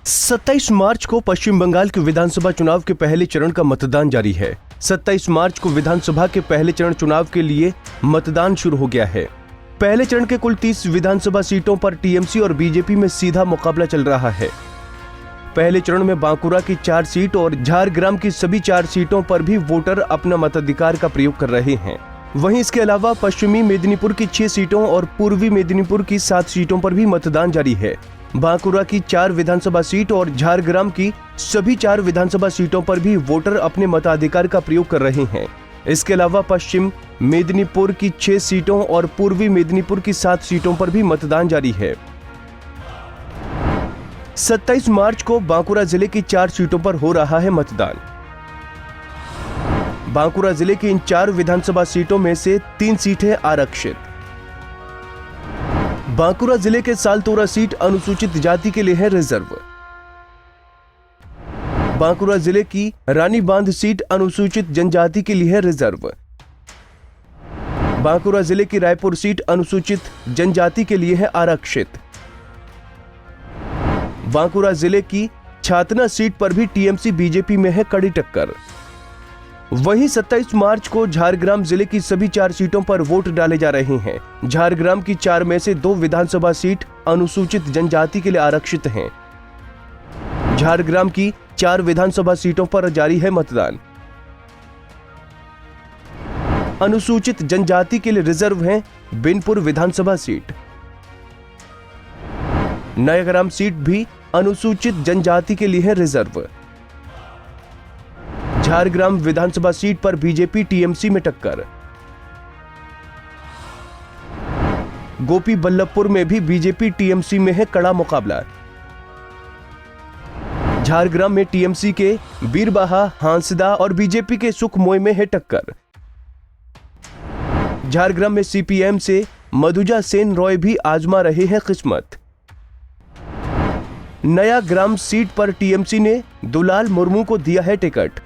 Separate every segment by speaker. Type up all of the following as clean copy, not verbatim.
Speaker 1: 27 मार्च को पश्चिम बंगाल के विधानसभा चुनाव के पहले चरण का मतदान जारी है। 27 मार्च को विधानसभा के पहले चरण चुनाव के लिए मतदान शुरू हो गया है। पहले चरण के कुल 30 विधानसभा सीटों पर टीएमसी और बीजेपी में सीधा मुकाबला चल रहा है। पहले चरण में बांकुरा की 4 सीट और झारग्राम की सभी 4 सीटों पर भी वोटर अपना मताधिकार का प्रयोग कर रहे हैं। वहीं इसके अलावा पश्चिमी मेदिनीपुर की 6 सीटों और पूर्वी मेदिनीपुर की 7 सीटों पर भी मतदान जारी है। बांकुरा की 4 विधानसभा सीट और झारग्राम की सभी 4 विधानसभा सीटों पर भी वोटर अपने मताधिकार का प्रयोग कर रहे हैं। इसके अलावा पश्चिम मेदिनीपुर की 6 सीटों और पूर्वी मेदिनीपुर की 7 सीटों पर भी मतदान जारी है। 27 मार्च को बांकुरा जिले की 4 सीटों पर हो रहा है मतदान। बांकुरा जिले की इन 4 विधानसभा सीटों में से 3 सीटें आरक्षित। बांकुरा जिले के सालतोरा सीट अनुसूचित जाति के लिए है रिजर्व। बांकुरा जिले की रानी बांध सीट अनुसूचित जनजाति के लिए है रिजर्व। बांकुरा जिले की रायपुर सीट अनुसूचित जनजाति के लिए है आरक्षित। बांकुरा जिले की छातना सीट पर भी टीएमसी बीजेपी में है कड़ी टक्कर। वहीं 27 मार्च को झारग्राम जिले की सभी 4 सीटों पर वोट डाले जा रहे हैं। झारग्राम की 4 में से 2 विधानसभा सीट अनुसूचित जनजाति के लिए आरक्षित हैं। झारग्राम की 4 विधानसभा सीटों पर जारी है मतदान। अनुसूचित जनजाति के लिए रिजर्व है बिनपुर विधानसभा सीट। नयाग्राम सीट भी अनुसूचित जनजाति के लिए है रिजर्व। झारग्राम विधानसभा सीट पर बीजेपी टीएमसी में टक्कर। गोपी बल्लभपुर में भी बीजेपी टीएमसी में है कड़ा मुकाबला। झारग्राम में टीएमसी के बीरबाहा, हांसदा और बीजेपी के सुखमोय में है टक्कर। झारग्राम में सीपीएम से मधुजा सेन रॉय भी आजमा रहे हैं किस्मत। नया ग्राम सीट पर टीएमसी ने दुलाल मुर्मू को दिया है टिकट।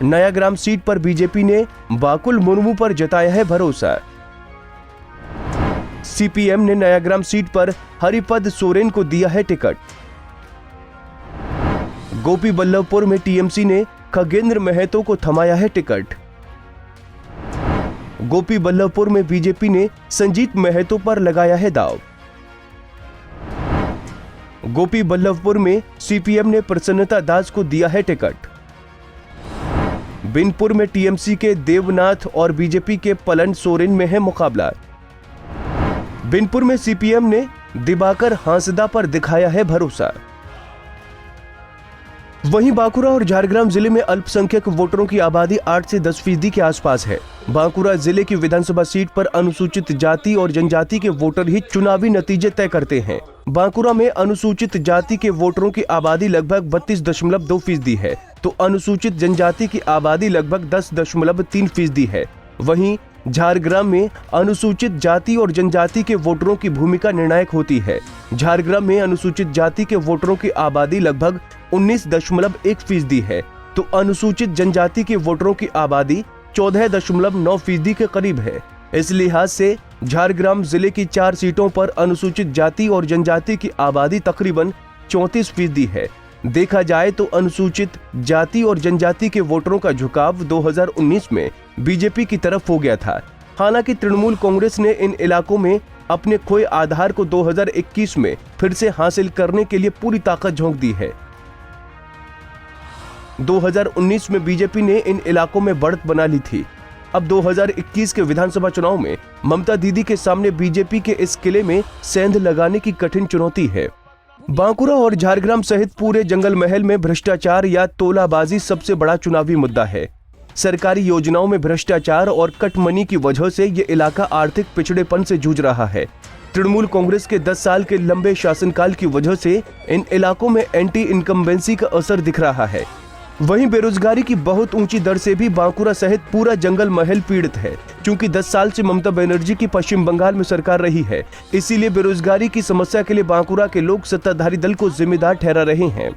Speaker 1: नया ग्राम सीट पर बीजेपी ने बाकुल मुर्मू पर जताया है भरोसा। सीपीएम ने नया ग्राम सीट पर हरिपद सोरेन को दिया है टिकट। गोपी बल्लभपुर में टीएमसी ने खगेंद्र महतो को थमाया है टिकट। गोपी बल्लभपुर में बीजेपी ने संजीत महतो पर लगाया है दाव। गोपी बल्लभपुर में सीपीएम ने प्रसन्नता दास को दिया है टिकट। बिनपुर में टीएमसी के देवनाथ और बीजेपी के पलन सोरेन में है मुकाबला। बिनपुर में सीपीएम ने दिबाकर हांसदा पर दिखाया है भरोसा। वहीं बांकुरा और झारग्राम जिले में अल्पसंख्यक वोटरों की आबादी 8 से 10% के आसपास है। बांकुरा जिले की विधानसभा सीट पर अनुसूचित जाति और जनजाति के वोटर ही चुनावी नतीजे तय करते हैं। बांकुरा में अनुसूचित जाति के वोटरों की आबादी लगभग 32.2% है, तो अनुसूचित जनजाति की आबादी लगभग 10.3% है। वहीं झारग्राम में अनुसूचित जाति और जनजाति के वोटरों की भूमिका निर्णायक होती है। झारग्राम में अनुसूचित जाति के वोटरों की आबादी लगभग 19.1% है, तो अनुसूचित जनजाति के वोटरों की आबादी 14.9% के करीब है। इस लिहाज से झारग्राम जिले की 4 सीटों पर अनुसूचित जाति और जनजाति की आबादी तकरीबन 34% है। देखा जाए तो अनुसूचित जाति और जनजाति के वोटरों का झुकाव 2019 में बीजेपी की तरफ हो गया था। हालांकि तृणमूल कांग्रेस ने इन इलाकों में अपने खोए आधार को 2021 में फिर से हासिल करने के लिए पूरी ताकत झोंक दी है। 2019 में बीजेपी ने इन इलाकों में बढ़त बना ली थी। अब 2021 के विधानसभा चुनाव में ममता दीदी के सामने बीजेपी के इस किले में सेंध लगाने की कठिन चुनौती है। बांकुरा और झारग्राम सहित पूरे जंगल महल में भ्रष्टाचार या तोलाबाजी सबसे बड़ा चुनावी मुद्दा है। सरकारी योजनाओं में भ्रष्टाचार और कटमनी की वजह से ये इलाका आर्थिक पिछड़ेपन से जूझ रहा है। तृणमूल कांग्रेस के 10 साल के लंबे शासनकाल की वजह से इन इलाकों में एंटी इनकम्बेंसी का असर दिख रहा है। वहीं बेरोजगारी की बहुत ऊंची दर से भी बांकुरा सहित पूरा जंगल महल पीड़ित है। क्योंकि 10 साल से ममता बनर्जी की पश्चिम बंगाल में सरकार रही है, इसीलिए बेरोजगारी की समस्या के लिए बांकुरा के लोग सत्ताधारी दल को जिम्मेदार ठहरा रहे हैं।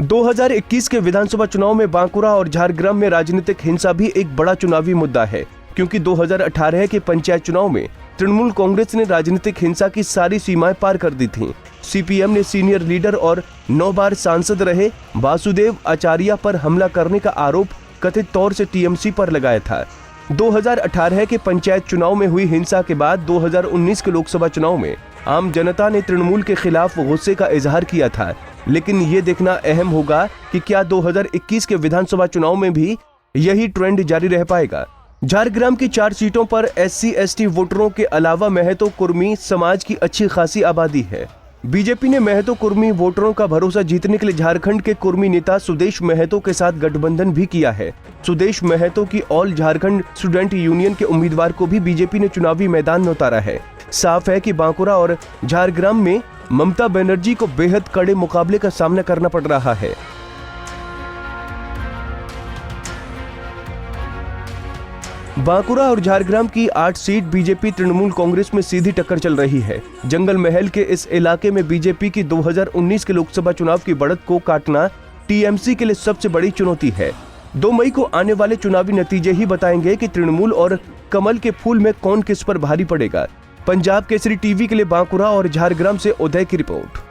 Speaker 1: 2021 के विधानसभा चुनाव में बांकुरा और झारग्राम में राजनीतिक हिंसा भी एक बड़ा चुनावी मुद्दा है, क्योंकि 2018 के पंचायत चुनाव में तृणमूल कांग्रेस ने राजनीतिक हिंसा की सारी सीमाएं पार कर दी थीं। सीपीएम ने सीनियर लीडर और 9 बार सांसद रहे वासुदेव आचार्य पर हमला करने का आरोप कथित तौर से टीएमसी पर लगाया था। 2018 के पंचायत चुनाव में हुई हिंसा के बाद 2019 के लोकसभा चुनाव में आम जनता ने तृणमूल के खिलाफ गुस्से का इजहार किया था, लेकिन ये देखना अहम होगा कि क्या 2021 के विधानसभा चुनाव में भी यही ट्रेंड जारी रह पाएगा। झारग्राम की 4 सीटों पर SC/ST वोटरों के अलावा महतो कुर्मी समाज की अच्छी खासी आबादी है। बीजेपी ने महतो कुर्मी वोटरों का भरोसा जीतने के लिए झारखंड के कुर्मी नेता सुदेश महतो के साथ गठबंधन भी किया है। सुदेश महतो की ऑल झारखंड स्टूडेंट यूनियन के उम्मीदवार को भी बीजेपी ने चुनावी मैदान में उतारा है। साफ है कि बांकुरा और झारग्राम में ममता बनर्जी को बेहद कड़े मुकाबले का सामना करना पड़ रहा है। बांकुरा और झारग्राम की 8 सीट बीजेपी तृणमूल कांग्रेस में सीधी टक्कर चल रही है। जंगल महल के इस इलाके में बीजेपी की 2019 के लोकसभा चुनाव की बढ़त को काटना टीएमसी के लिए सबसे बड़ी चुनौती है। 2 मई को आने वाले चुनावी नतीजे ही बताएंगे कि तृणमूल और कमल के फूल में कौन किस पर भारी पड़ेगा। पंजाब केसरी टीवी के लिए बांकुरा और झारग्राम से उदय की रिपोर्ट।